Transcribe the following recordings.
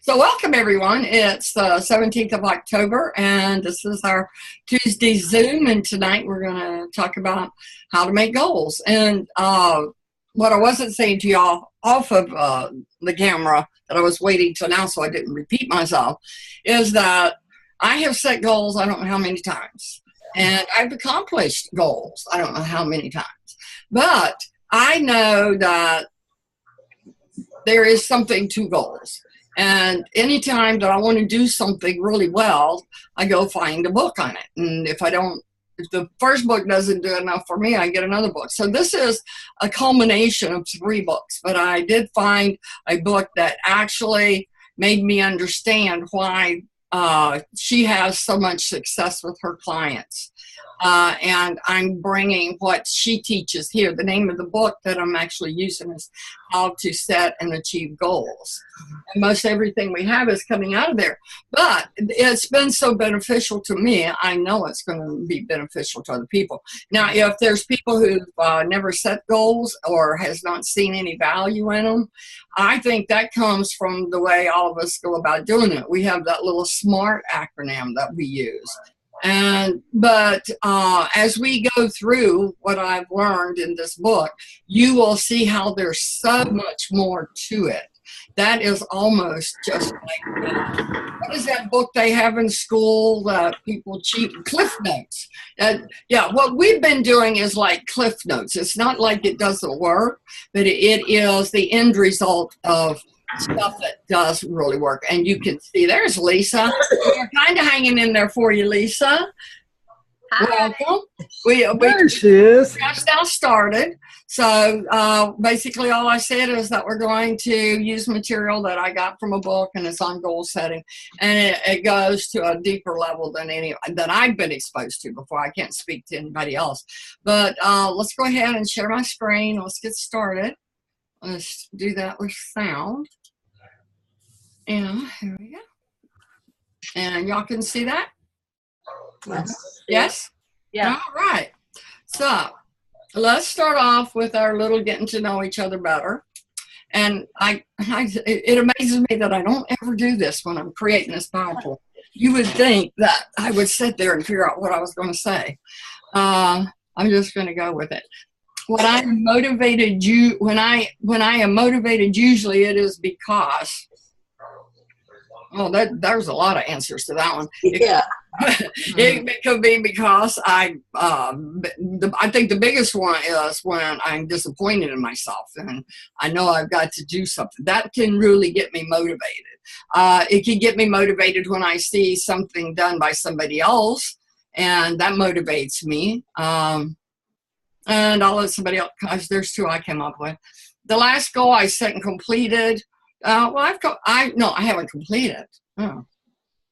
So welcome everyone. It's the 17th of October and this is our Tuesday Zoom, and tonight we're going to talk about how to make goals. And what I wasn't saying to y'all off of the camera that I was waiting to announce so I didn't repeat myself is that I have set goals I don't know how many times, and I've accomplished goals I don't know how many times, but I know that there is something to goals. And anytime that I want to do something really well, I go find a book on it. And if the first book doesn't do enough for me, I get another book. So this is a culmination of 3 books, but I did find a book that actually made me understand why she has so much success with her clients. And I'm bringing what she teaches here. The name of the book that I'm actually using is How to Set and Achieve Goals. And most everything we have is coming out of there. But it's been so beneficial to me, I know it's going to be beneficial to other people. Now, if there's people who've never set goals or has not seen any value in them, I think that comes from the way all of us go about doing it. We have that little SMART acronym that we use. But as we go through what I've learned in this book, you will see how there's so much more to it. That is almost just like, what is that book they have in school that people cheat? Cliff Notes. Yeah, what we've been doing is like Cliff Notes. It's not like it doesn't work, but it is the end result of stuff that does really work. And you can see there's Lisa. We're kind of hanging in there for you, Lisa. Hi. Welcome. There she is. Just now started. So basically all I said is that we're going to use material that I got from a book, and it's on goal setting, and it goes to a deeper level than any that I've been exposed to before. I can't speak to anybody else, but let's go ahead and share my screen. Let's get started. Let's do that with sound. And here we go. And y'all can see that? Yes? Yeah. All right. So let's start off with our little getting to know each other better. And it amazes me that I don't ever do this when I'm creating this PowerPoint. You would think that I would sit there and figure out what I was going to say. I'm just going to go with it. When I am motivated, am motivated, usually it is because. Oh, there's a lot of answers to that one. Yeah. It could be because I think the biggest one is when I'm disappointed in myself and I know I've got to do something. That can really get me motivated. It can get me motivated when I see something done by somebody else, and that motivates me. And I'll let somebody else, because there's 2 I came up with. The last goal I set and completed. I haven't completed. Oh,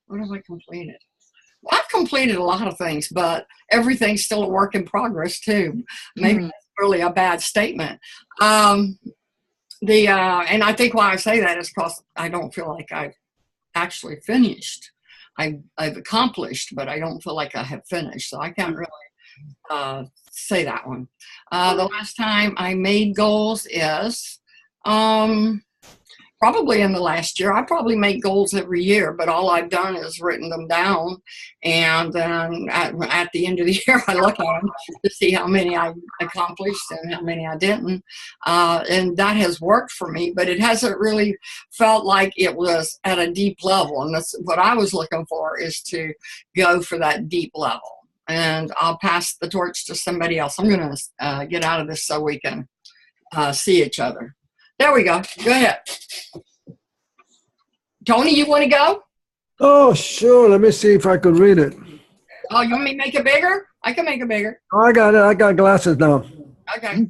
what have I completed? Well, I've completed a lot of things, but everything's still a work in progress too. Maybe that's really a bad statement. And I think why I say that is because I don't feel like I've actually finished. I've accomplished, but I don't feel like I have finished. So I can't really say that one. The last time I made goals is probably in the last year. I probably make goals every year, but all I've done is written them down. And then at the end of the year, I look at them to see how many I accomplished and how many I didn't. And that has worked for me, but it hasn't really felt like it was at a deep level. And that's what I was looking for, is to go for that deep level. And I'll pass the torch to somebody else. I'm going to get out of this so we can see each other. There we go. Go ahead. Tony, you want to go? Oh, sure. Let me see if I could read it. Oh, you want me to make it bigger? I can make it bigger. Oh, I got it. I got glasses now. Okay.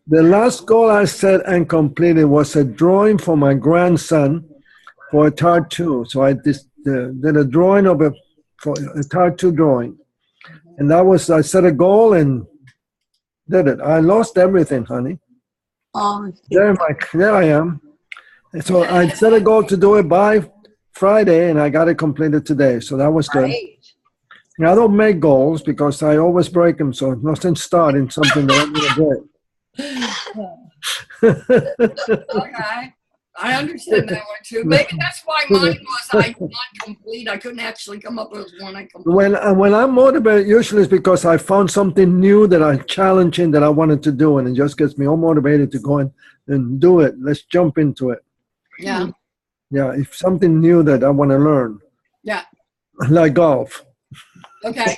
The last goal I set and completed was a drawing for my grandson for a tattoo. So I did a drawing of a tattoo drawing. And that was, I set a goal and did it. I lost everything, honey. There I am. So I set a goal to do it by Friday, and I got it completed today. So that was good. Right. I don't make goals because I always break them, so nothing starting something that I'm going to break. Okay. I understand that one too. Maybe that's why mine was not complete. I couldn't actually come up with one I completed. When I'm motivated, usually it's because I found something new that I'm challenging that I wanted to do, and it just gets me all motivated to go and do it. Let's jump into it. Yeah. Yeah, if something new that I want to learn. Yeah. Like golf. Okay.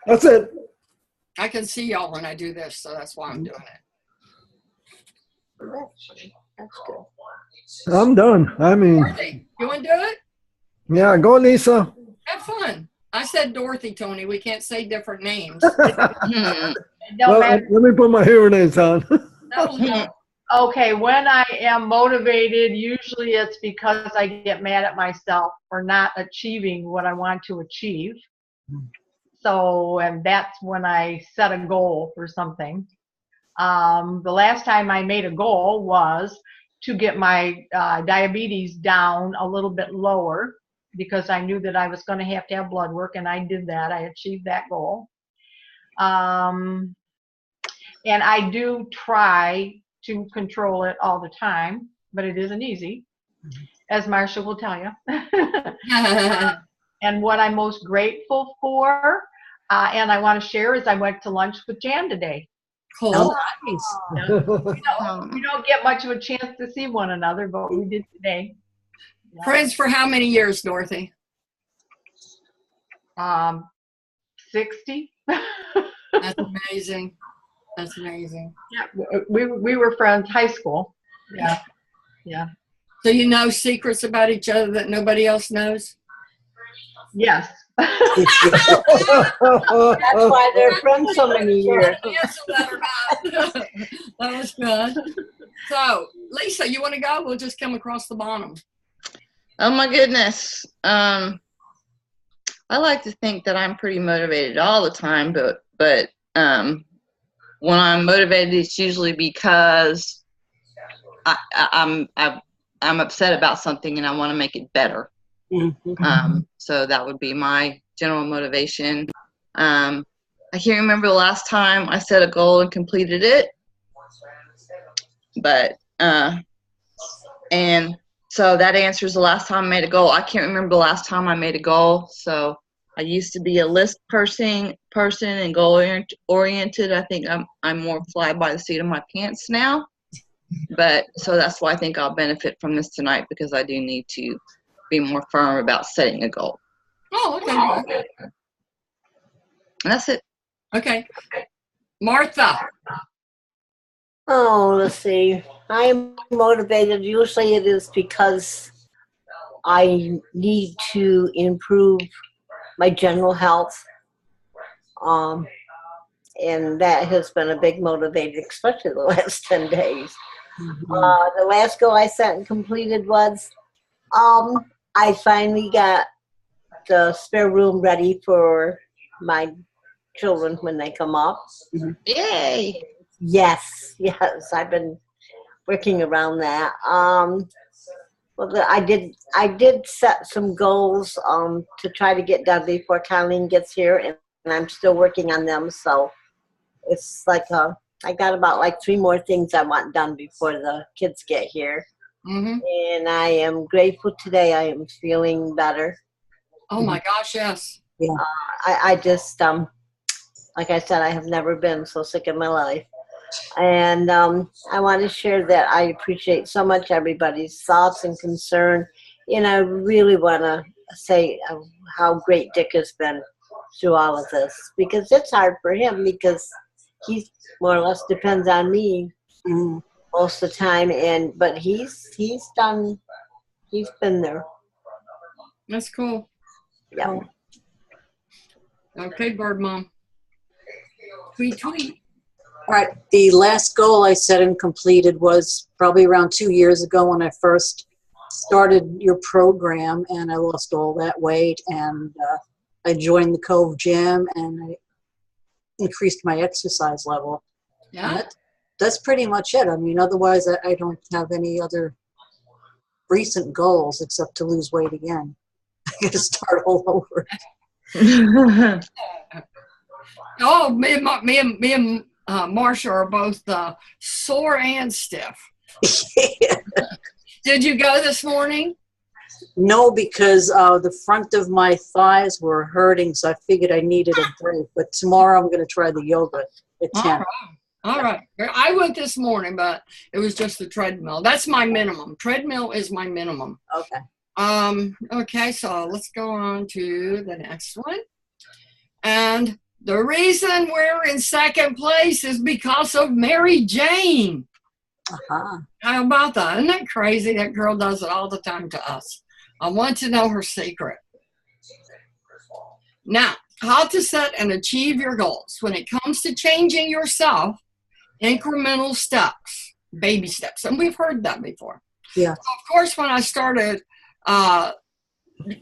That's it. I can see y'all when I do this, so that's why I'm doing it. That's good. I'm done. I mean, Dorothy, you want to do it? yeah, go, Lisa. Have fun. I said Dorothy, Tony. We can't say different names. No Well, matter. let me put my hearing aids on. No. Okay, when I am motivated, usually it's because I get mad at myself for not achieving what I want to achieve. So, and that's when I set a goal for something. The last time I made a goal was to get my diabetes down a little bit lower, because I knew that I was going to have blood work, and I did that. I achieved that goal. And I do try to control it all the time, but it isn't easy, as Marcia will tell you. And what I'm most grateful for, and I want to share, is I went to lunch with Jan today. Cool. We don't get much of a chance to see one another, but we did today. Friends for how many years, Dorothy? 60. That's amazing. That's amazing. Yeah, we were friends high school. Yeah, yeah. So you know secrets about each other that nobody else knows? Yes. That's why they're friends so many years. That was good. So, Lisa, you want to go? We'll just come across the bottom. Oh my goodness. I like to think that I'm pretty motivated all the time, but when I'm motivated, it's usually because I'm upset about something and I want to make it better. So that would be my general motivation. I can't remember the last time I set a goal and completed it, but and so that answers the last time I made a goal. I can't remember the last time I made a goal. So I used to be a list person and goal oriented. I think I'm more fly by the seat of my pants now. But so that's why I think I'll benefit from this tonight, because I do need to be more firm about setting a goal. Oh, okay. And that's it. Okay. Martha. Oh, let's see. I'm motivated. Usually it is because I need to improve my general health. And that has been a big motivator, especially the last 10 days. The last goal I set and completed was I finally got the spare room ready for my children when they come up. Yay! Yes, I've been working around that. Well, I did set some goals to try to get done before Colleen gets here, and I'm still working on them. So it's like I got about like 3 more things I want done before the kids get here. And I am grateful today. I am feeling better. Oh my gosh, yes. Yeah. I just like I said, I have never been so sick in my life. And I want to share that I appreciate so much everybody's thoughts and concern. And I really want to say how great Dick has been through all of this, because it's hard for him, because he more or less depends on me most of the time. But he's been there. That's cool. Yeah. Okay, Bird Mom. Tweet. All right, the last goal I set and completed was probably around 2 years ago when I first started your program, and I lost all that weight, and I joined the Cove Gym, and I increased my exercise level. Yeah. That's pretty much it. I mean, otherwise I don't have any other recent goals except to lose weight again. I got to start all over. Oh, me and Marsha are both sore and stiff. Yeah. Did you go this morning? No, because the front of my thighs were hurting, so I figured I needed a break. But tomorrow I'm going to try the yoga at 10. All right. I went this morning, but it was just the treadmill. That's my minimum. Treadmill is my minimum. Okay. Okay, so let's go on to the next one. And the reason we're in second place is because of Mary Jane. Uh-huh. How about that? Isn't that crazy? That girl does it all the time to us. I want to know her secret. Now, how to set and achieve your goals. When it comes to changing yourself, incremental steps, baby steps. And we've heard that before. Yeah. So of course, when I started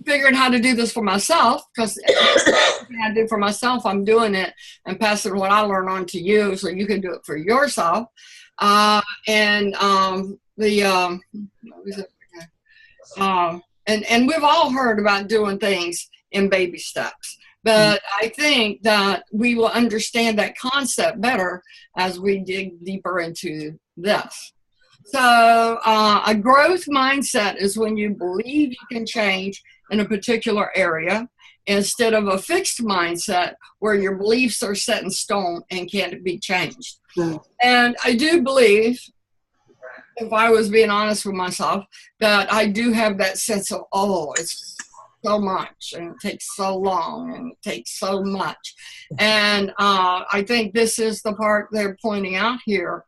figuring how to do this for myself, because everything I do for myself, I'm doing it and passing what I learn on to you so you can do it for yourself. And we've all heard about doing things in baby steps. But I think that we will understand that concept better as we dig deeper into this. So a growth mindset is when you believe you can change in a particular area instead of a fixed mindset where your beliefs are set in stone and can't be changed. And I do believe, if I was being honest with myself, that I do have that sense of, oh, it's so much and it takes so long and it takes so much. And I think this is the part they're pointing out here,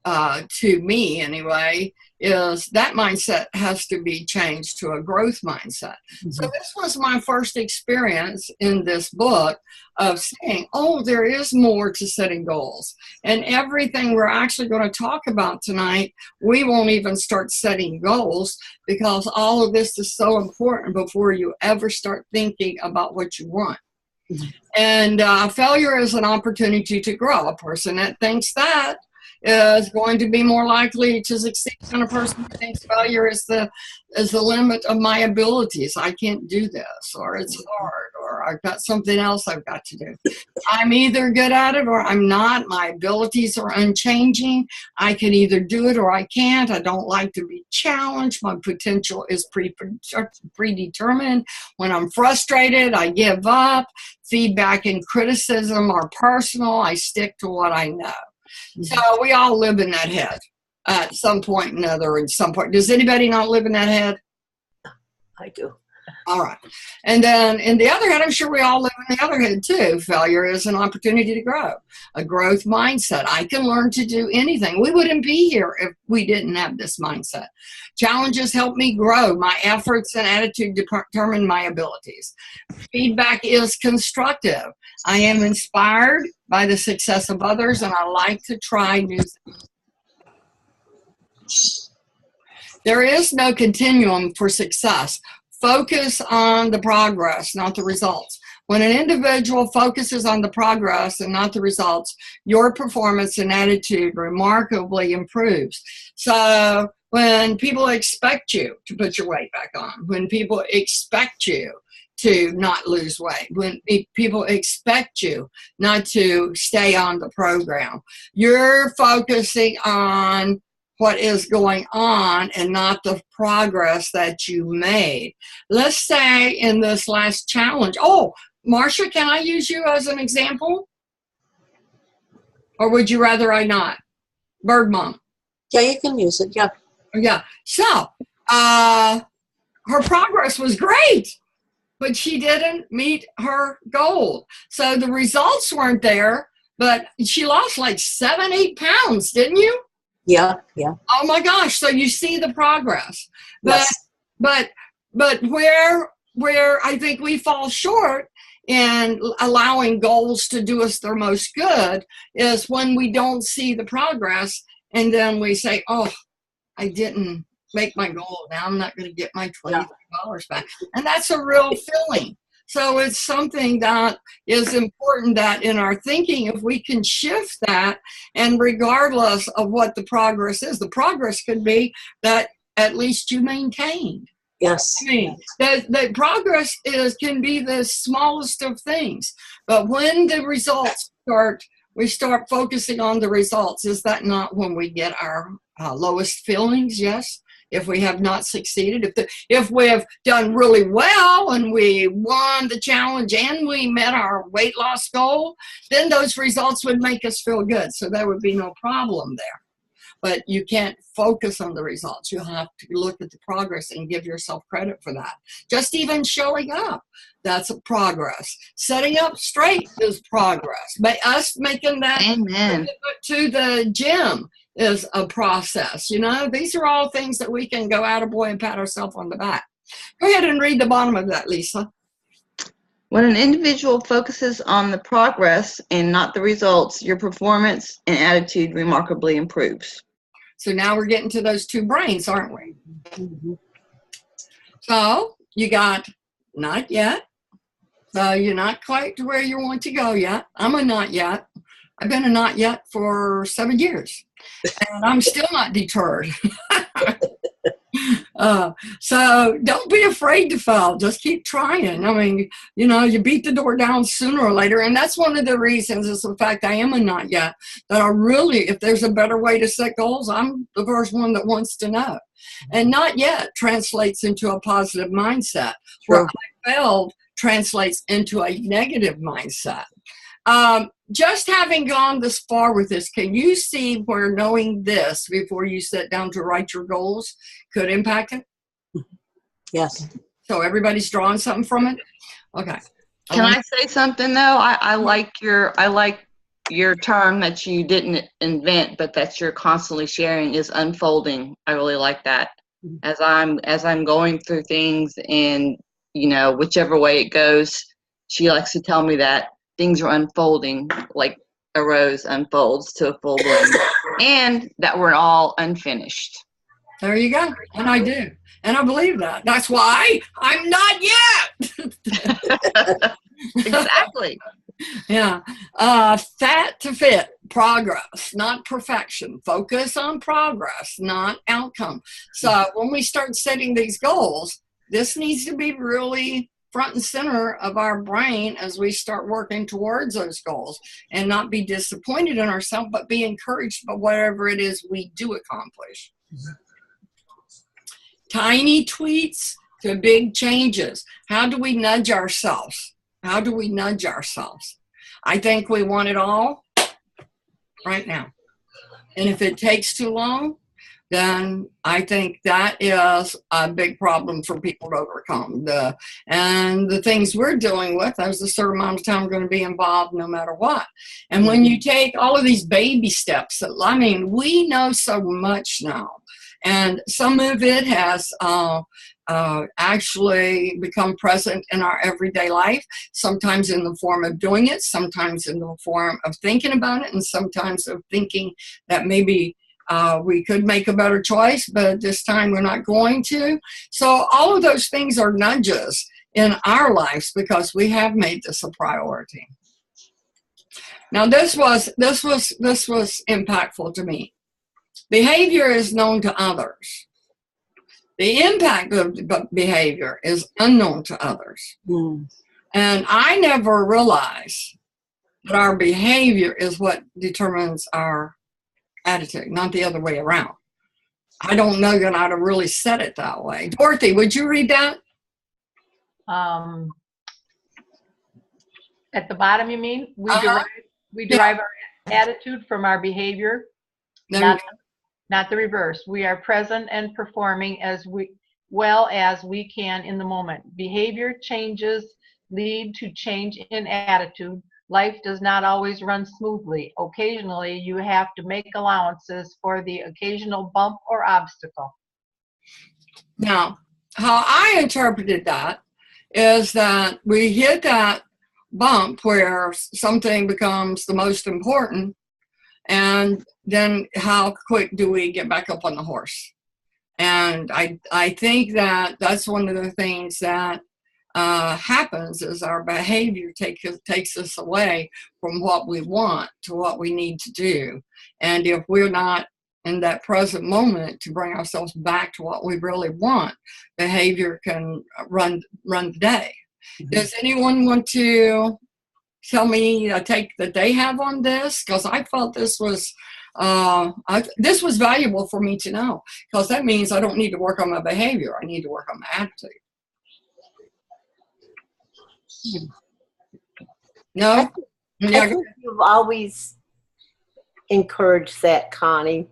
to me anyway, is that mindset has to be changed to a growth mindset. So this was my first experience in this book of saying, oh, there is more to setting goals. And everything we're actually going to talk about tonight, we won't even start setting goals because all of this is so important before you ever start thinking about what you want. And failure is an opportunity to grow. A person that thinks that is going to be more likely to succeed than a person who thinks failure is the limit of my abilities. I can't do this, or it's hard, or I've got something else I've got to do. I'm either good at it or I'm not. My abilities are unchanging. I can either do it or I can't. I don't like to be challenged. My potential is predetermined. When I'm frustrated, I give up. Feedback and criticism are personal. I stick to what I know. So we all live in that head at some point or another. At some point, does anybody not live in that head? I do. All right. And then in the other head, I'm sure we all live in the other head too. Failure is an opportunity to grow, a growth mindset. I can learn to do anything. We wouldn't be here if we didn't have this mindset. Challenges help me grow. My efforts and attitude determine my abilities. Feedback is constructive. I am inspired by the success of others, and I like to try new things. There is no continuum for success. Focus on the progress, not the results. When an individual focuses on the progress and not the results, your performance and attitude remarkably improves. So when people expect you to put your weight back on, when people expect you to not lose weight, when people expect you not to stay on the program, you're focusing on what is going on and not the progress that you made. Let's say in this last challenge, oh, Marcia, can I use you as an example? Or would you rather I not? Bird Mom. Yeah, you can use it. Yeah. Yeah. So her progress was great, but she didn't meet her goal. So the results weren't there, but she lost like 7-8 pounds, didn't you? Yeah, yeah. Oh my gosh! So you see the progress, but Yes. but where I think we fall short in allowing goals to do us their most good is when we don't see the progress, and then we say, "Oh, I didn't make my goal. Now I'm not going to get my $23 back," and that's a real feeling. So it's something that is important that in our thinking, if we can shift that, and regardless of what the progress is, the progress could be that at least you maintained. Yes. I mean, the progress can be the smallest of things, but when the results we start focusing on the results. Is that not when we get our lowest feelings? Yes. if we have not succeeded. If we have done really well and we won the challenge and we met our weight loss goal, then those results would make us feel good. So there would be no problem there. But you can't focus on the results. You have to look at the progress and give yourself credit for that. Just even showing up, that's a progress. Setting up straight is progress. But us making that Amen. to the gym is a process. You know, these are all things that we can go attaboy and pat ourselves on the back. Go ahead and read the bottom of that, Lisa. When an individual focuses on the progress and not the results, your performance and attitude remarkably improves. So now we're getting to those two brains, aren't we? Mhm. So you got not yet. So you're not quite to where you want to go yet. I'm a not yet. I've been a not yet for 7 years, and I'm still not deterred. So don't be afraid to fail. Just keep trying. I mean, you know, you beat the door down sooner or later. And that's one of the reasons is the fact I am a not yet, that I really, if there's a better way to set goals, I'm the first one that wants to know. And not yet translates into a positive mindset, where I failed translates into a negative mindset. Just having gone this far with this, can you see where knowing this before you sit down to write your goals could impact it? Yes. So everybody's drawing something from it? Okay. Can I say something though? I like your term that you didn't invent, but that you're constantly sharing is unfolding. I really like that. As I'm going through things, and you know, whichever way it goes, she likes to tell me that things are unfolding like a rose unfolds to a full bloom, and that we're all unfinished. There you go. And I do. And I believe that. That's why I'm not yet. Exactly. Yeah. Fat to fit, progress, not perfection. Focus on progress, not outcome. So when we start setting these goals, this needs to be really front and center of our brain as we start working towards those goals, and not be disappointed in ourselves, but be encouraged by whatever it is we do accomplish. Tiny tweaks to big changes. How do we nudge ourselves? How do we nudge ourselves? I think we want it all right now. And if it takes too long, then I think that is a big problem for people to overcome. And the things we're dealing with, there's a certain amount of time we're going to be involved no matter what. And when you take all of these baby steps, I mean, we know so much now. And some of it has actually become present in our everyday life, sometimes in the form of doing it, sometimes in the form of thinking about it, and sometimes of thinking that maybe we could make a better choice, but this time we're not going to. So all of those things are nudges in our lives because we have made this a priority. Now this was impactful to me. Behavior is known to others. The impact of behavior is unknown to others. And I never realized that our behavior is what determines our attitude, not the other way around. I don't know that I'd have really said it that way. Dorothy, would you read that? At the bottom, you mean? We derive our attitude from our behavior, not the reverse. We are present and performing as well as we can in the moment. Behavior changes lead to change in attitude. Life does not always run smoothly. Occasionally, you have to make allowances for the occasional bump or obstacle. Now, how I interpreted that is that we hit that bump where something becomes the most important, and then how quick do we get back up on the horse? And I think that that's one of the things that happens is our behavior takes us away from what we want to what we need to do. And if we're not in that present moment to bring ourselves back to what we really want, behavior can run the day. Does anyone want to tell me a take that they have on this? Because I felt this was This was valuable for me to know, because that means I don't need to work on my behavior. I need to work on my attitude. No? I think you've always encouraged that, Connie.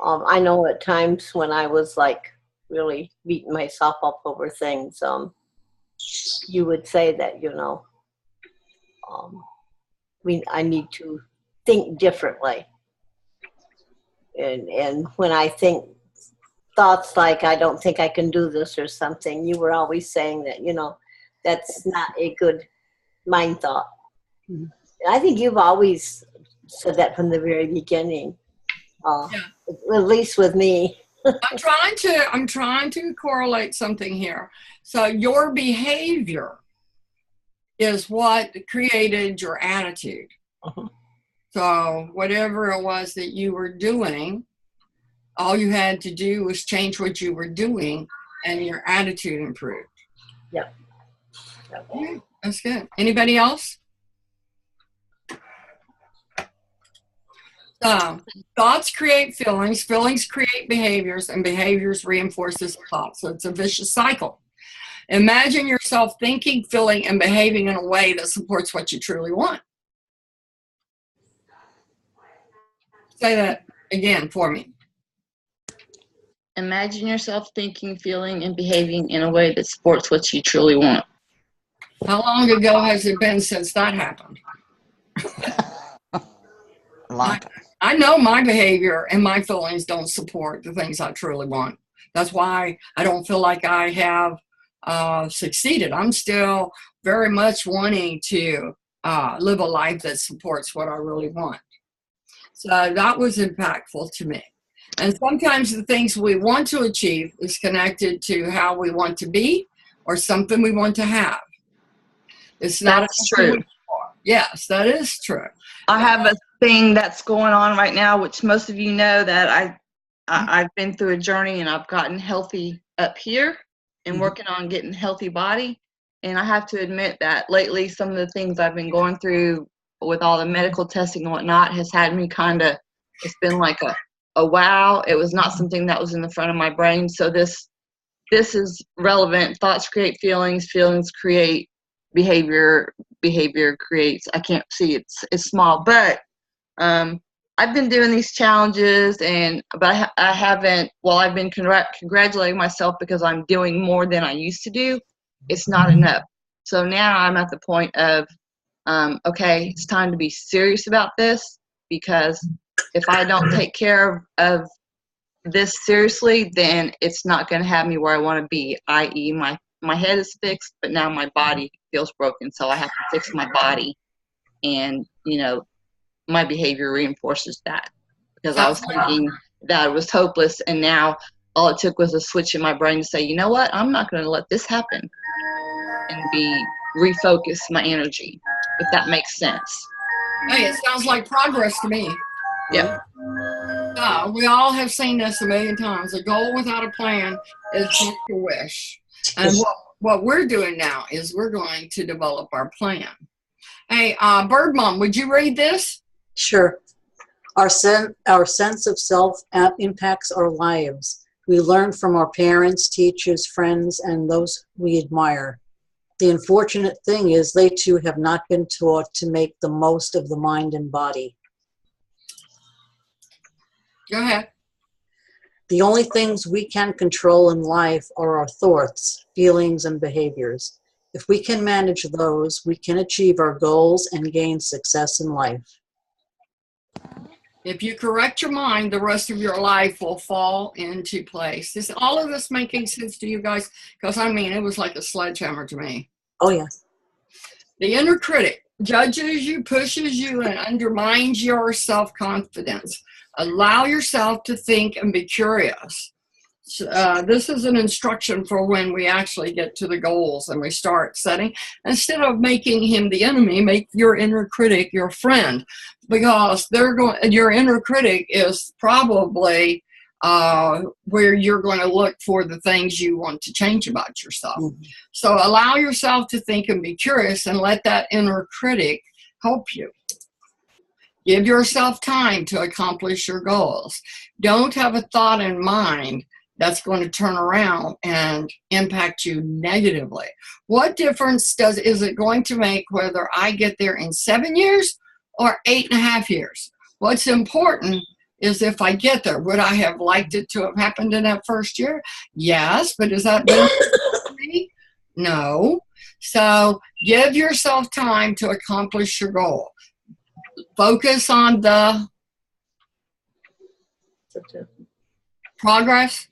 I know at times when I was like really beating myself up over things, you would say that, I need to think differently. And when I think thoughts like, I don't think I can do this or something, you were always saying that, that's not a good mind thought. Mhm. I think you've always said that from the very beginning, Yeah. at least with me. I'm trying to correlate something here. So your behavior is what created your attitude. Uh-huh. So whatever it was that you were doing, all you had to do was change what you were doing, and your attitude improved. Yep. Yeah, that's good. Anybody else? So thoughts create feelings, feelings create behaviors, and behaviors reinforces thoughts. So it's a vicious cycle. Imagine yourself thinking, feeling, and behaving in a way that supports what you truly want. Say that again for me. Imagine yourself thinking, feeling, and behaving in a way that supports what you truly want. How long ago has it been since that happened? A long time. I know my behavior and my feelings don't support the things I truly want. That's why I don't feel like I have succeeded. I'm still very much wanting to live a life that supports what I really want. So that was impactful to me. And sometimes the things we want to achieve is connected to how we want to be or something we want to have. It's not. That's true. Yes, that is true. I have a thing that's going on right now, which most of you know, that I've been through a journey, and I've gotten healthy up here and working on getting healthy body. And I have to admit that lately, some of the things I've been going through with all the medical testing and whatnot has had me it's been like a wow. It was not something that was in the front of my brain. So this is relevant. Thoughts create feelings, feelings create behavior, behavior creates, I can't see, it's small, but I've been doing these challenges, but I haven't, well, I've been congratulating myself because I'm doing more than I used to do. It's not enough. So now I'm at the point of, okay, it's time to be serious about this, because if I don't take care of this seriously, then it's not going to have me where I want to be, i.e. my head is fixed, but now my body feels broken, so I have to fix my body. And, my behavior reinforces that, because I was thinking that I was hopeless, and now all it took was a switch in my brain to say, you know what, I'm not going to let this happen, and refocus my energy, if that makes sense. Hey, it sounds like progress to me. Yep. We all have seen this a million times. A goal without a plan is just a wish. And what we're doing now is we're going to develop our plan. Hey, Bird Mom, would you read this? Sure. Our sense of self impacts our lives. We learn from our parents, teachers, friends, and those we admire. The unfortunate thing is they too have not been taught to make the most of the mind and body. Go ahead. The only things we can control in life are our thoughts, feelings, and behaviors. If we can manage those, we can achieve our goals and gain success in life. If you correct your mind, the rest of your life will fall into place. Is all of this making sense to you guys? Because, it was like a sledgehammer to me. Oh, yes. The inner critic judges you, pushes you, and undermines your self-confidence. Allow yourself to think and be curious. This is an instruction for when we actually get to the goals and we start setting. Instead of making him the enemy, make your inner critic your friend, because your inner critic is probably where you're going to look for the things you want to change about yourself. Mm-hmm. So allow yourself to think and be curious, and let that inner critic help you. Give yourself time to accomplish your goals. Don't have a thought in mind that's going to turn around and impact you negatively. What difference is it going to make whether I get there in 7 years or 8.5 years? What's important is if I get there. Would I have liked it to have happened in that first year? Yes, but is that beneficial for me? No. So give yourself time to accomplish your goal. Focus on the progress.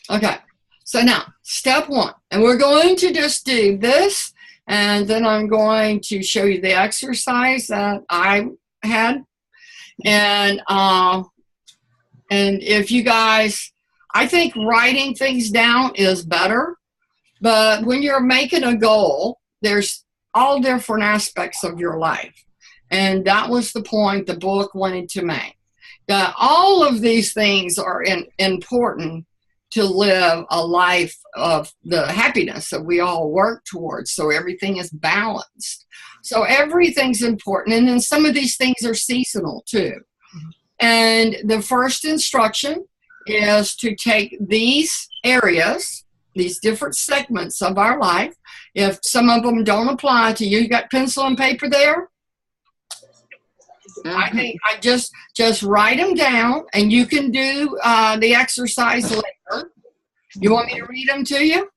Okay, so now step 1, and we're going to just do this, and then I'm going to show you the exercise that I had. And if you guys, I think writing things down is better, but when you're making a goal, there's all different aspects of your life. And that was the point the book wanted to make. That all of these things are important to live a life of the happiness that we all work towards, so everything is balanced. So everything's important, and then some of these things are seasonal too. And the first instruction is to take these areas, these different segments of our life. If some of them don't apply to you, you got pencil and paper there? I think I just write them down, and you can do the exercise later. You want me to read them to you?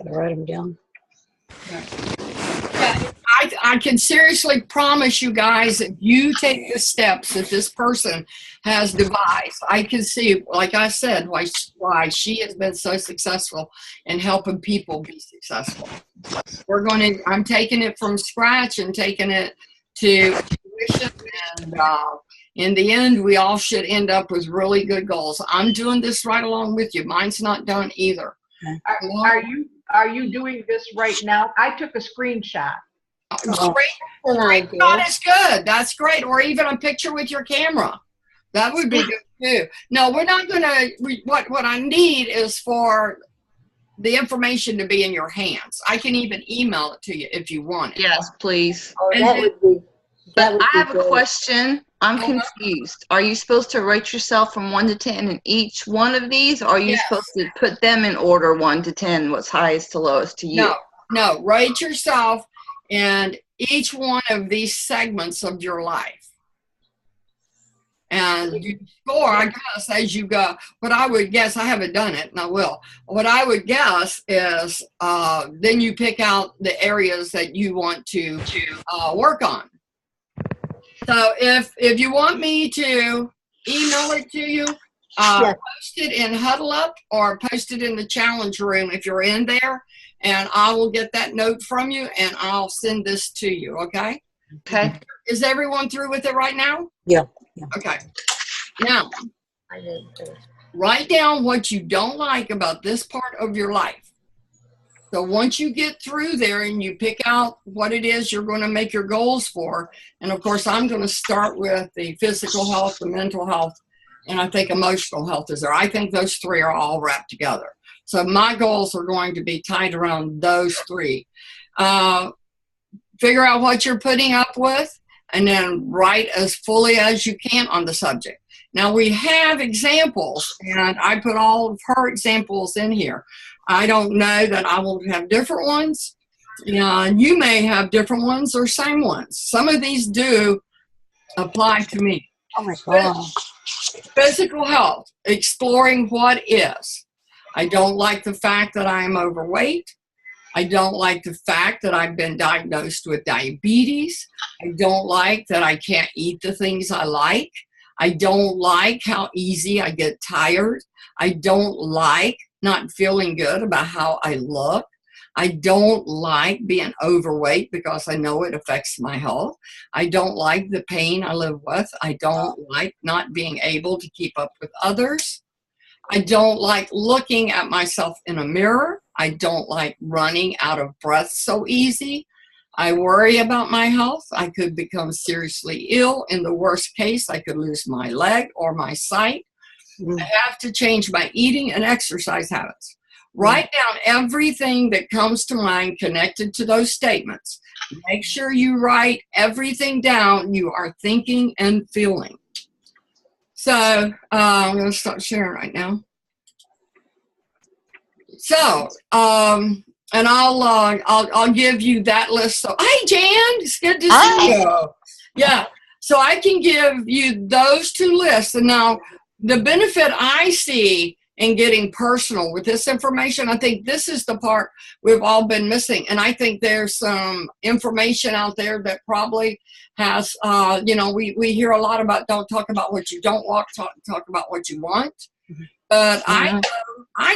Write them down. Yeah, I can seriously promise you guys, if you take the steps that this person has devised, I can see, like I said, why she has been so successful in helping people be successful. I'm taking it from scratch and taking it to fruition, and in the end, we all should end up with really good goals. I'm doing this right along with you. Mine's not done either. Are you doing this right now? I took a screenshot. Screenshot is good. That's great. Or even a picture with your camera. That would be good too. No, we're not going to. What I need is for the information to be in your hands. I can even email it to you if you want it. Yes, please. Oh, that would be. But I have a question. I'm confused. Are you supposed to rate yourself from 1 to 10 in each one of these? Or are you supposed to put them in order 1 to 10, what's highest to lowest to you? No. Rate yourself in each one of these segments of your life. And you score, I guess, as you go. What I would guess, I haven't done it, and I will. What I would guess is then you pick out the areas that you want to work on. So if you want me to email it to you, post it in Huddle Up or post it in the challenge room if you're in there, and I will get that note from you and I'll send this to you, okay? Okay. Is everyone through with it right now? Yeah. Okay. Now, write down what you don't like about this part of your life. So once you get through there and you pick out what it is you're going to make your goals for, and of course I'm going to start with the physical health, the mental health, and I think emotional health is there. I think those three are all wrapped together. So my goals are going to be tied around those three. Figure out what you're putting up with, and then write as fully as you can on the subject. Now we have examples, and I put all of her examples in here. I don't know that I will have different ones. You may have different ones or same ones. Some of these do apply to me. Oh my God. Physical health, exploring what is. I don't like the fact that I am overweight. I don't like the fact that I've been diagnosed with diabetes. I don't like that I can't eat the things I like. I don't like how easy I get tired. I don't like not feeling good about how I look. I don't like being overweight because I know it affects my health. I don't like the pain I live with. I don't like not being able to keep up with others. I don't like looking at myself in a mirror. I don't like running out of breath so easy. I worry about my health. I could become seriously ill. In the worst case, I could lose my leg or my sight. Mhm. I have to change my eating and exercise habits. Write down everything that comes to mind connected to those statements. Make sure you write everything down you are thinking and feeling. So I'm going to start sharing right now. So, and I'll give you that list. So, hey, Jan, it's good to see you. Yeah. So I can give you those two lists. And now the benefit I see in getting personal with this information, I think this is the part we've all been missing. And I think there's some information out there that probably has, we hear a lot about don't talk about what you don't want, talk about what you want. But I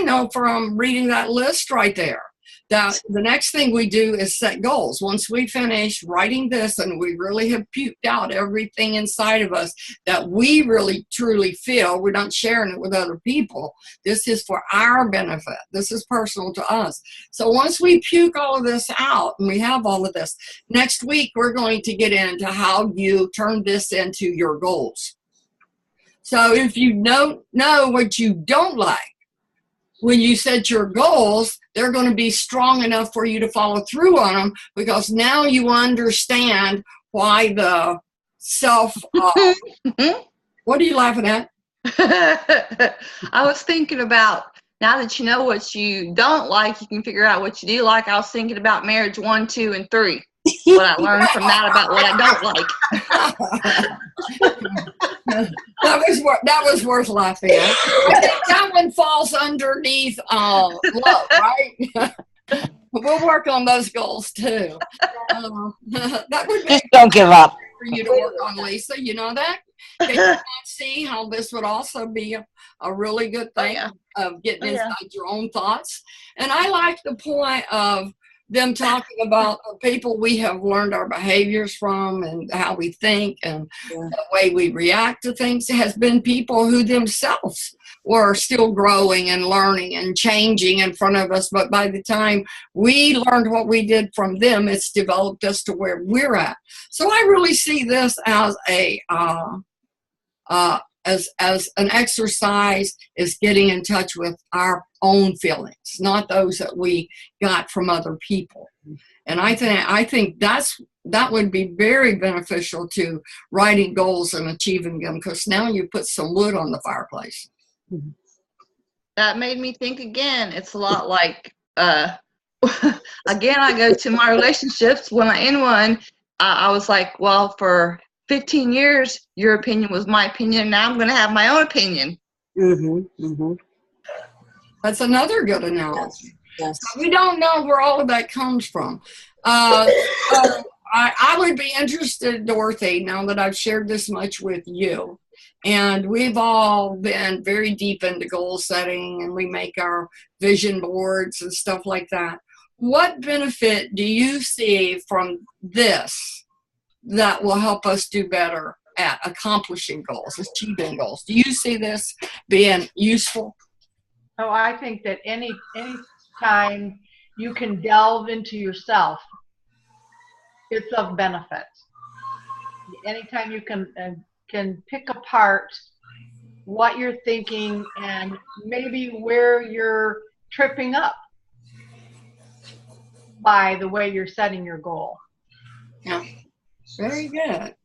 know from reading that list right there that the next thing we do is set goals. Once we finish writing this and we really have puked out everything inside of us that we really truly feel, we're not sharing it with other people. This is for our benefit. This is personal to us. So once we puke all of this out and we have all of this, next week we're going to get into how you turn this into your goals. So if you don't know what you don't like, when you set your goals, they're going to be strong enough for you to follow through on them because now you understand why the self, what are you laughing at? I was thinking about, now that you know what you don't like, you can figure out what you do like. I was thinking about marriage 1, 2, and 3. What I learned from that about what I don't like. That was worth laughing at. I think that one falls underneath love, right? We'll work on those goals too. That would be Just don't give up. for you to work on, Lisa. You know that? Can you not see how this would also be a really good thing of getting inside your own thoughts? And I like the point of them talking about people we have learned our behaviors from and how we think and the way we react to things. It has been people who themselves were still growing and learning and changing in front of us. But by the time we learned what we did from them, it's developed us to where we're at. So I really see this as as an exercise is getting in touch with our own feelings, not those that we got from other people. And I think that would be very beneficial to writing goals and achieving them, because now you put some wood on the fireplace. That made me think again. It's a lot like, again, I go to my relationships. When I end one, I was like, well, for 15 years, your opinion was my opinion, and now I'm going to have my own opinion. That's another good analogy. Yes. We don't know where all of that comes from. I would be interested, Dorothy, now that I've shared this much with you, and we've all been very deep into goal setting, and we make our vision boards and stuff like that. What benefit do you see from this that will help us do better at accomplishing goals, achieving goals? Do you see this being useful? Oh, I think that any time you can delve into yourself, it's of benefit. Anytime you can pick apart what you're thinking and maybe where you're tripping up by the way you're setting your goal. Yeah. Very good.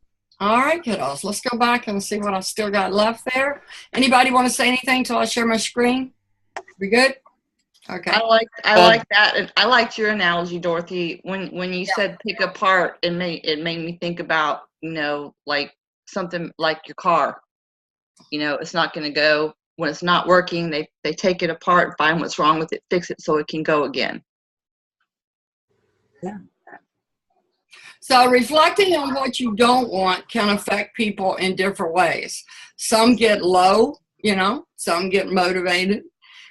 All right, kiddos. Let's go back and see what I've still got left there. Anybody want to say anything till I share my screen? We good? Okay. I like that. And I liked your analogy, Dorothy. When you said pick apart, it made me think about, like something like your car. It's not going to go when it's not working. They take it apart, find what's wrong with it, fix it so it can go again. Yeah. So reflecting on what you don't want can affect people in different ways. Some get low, some get motivated.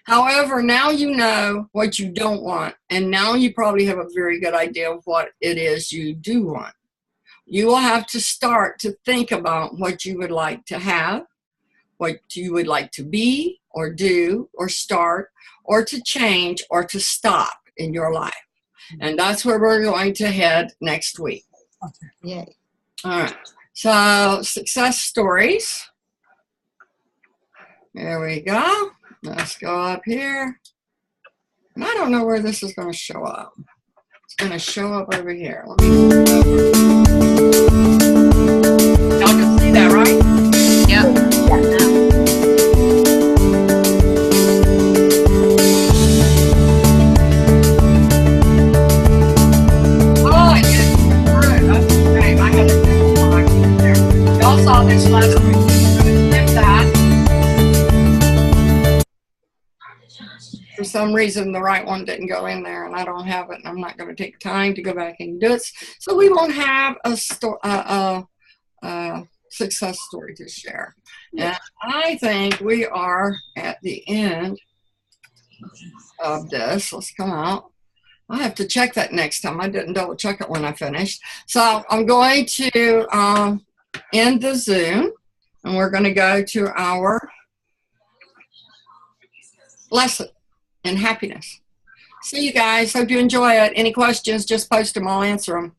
However, now you know what you don't want, and now you probably have a very good idea of what it is you do want. You will have to start to think about what you would like to have, what you would like to be or do or start or to change or to stop in your life. And that's where we're going to head next week. Okay. Yay. All right. So success stories. There we go. Let's go up here. And I don't know where this is going to show up. It's going to show up over here. Let me... Y'all can see that, right? Yep. Oh, it is through. That's okay. I had to do one right there. Y'all saw this last week. I'm going to skip that. For some reason, the right one didn't go in there, and I don't have it, and I'm not going to take time to go back and do it. So we won't have a success story to share. And I think we are at the end of this. Let's come out. I have to check that next time. I didn't double check it when I finished. So I'm going to end the Zoom, and we're going to go to our lesson in happiness. See you guys. Hope you enjoy it. Any questions, just post them. I'll answer them.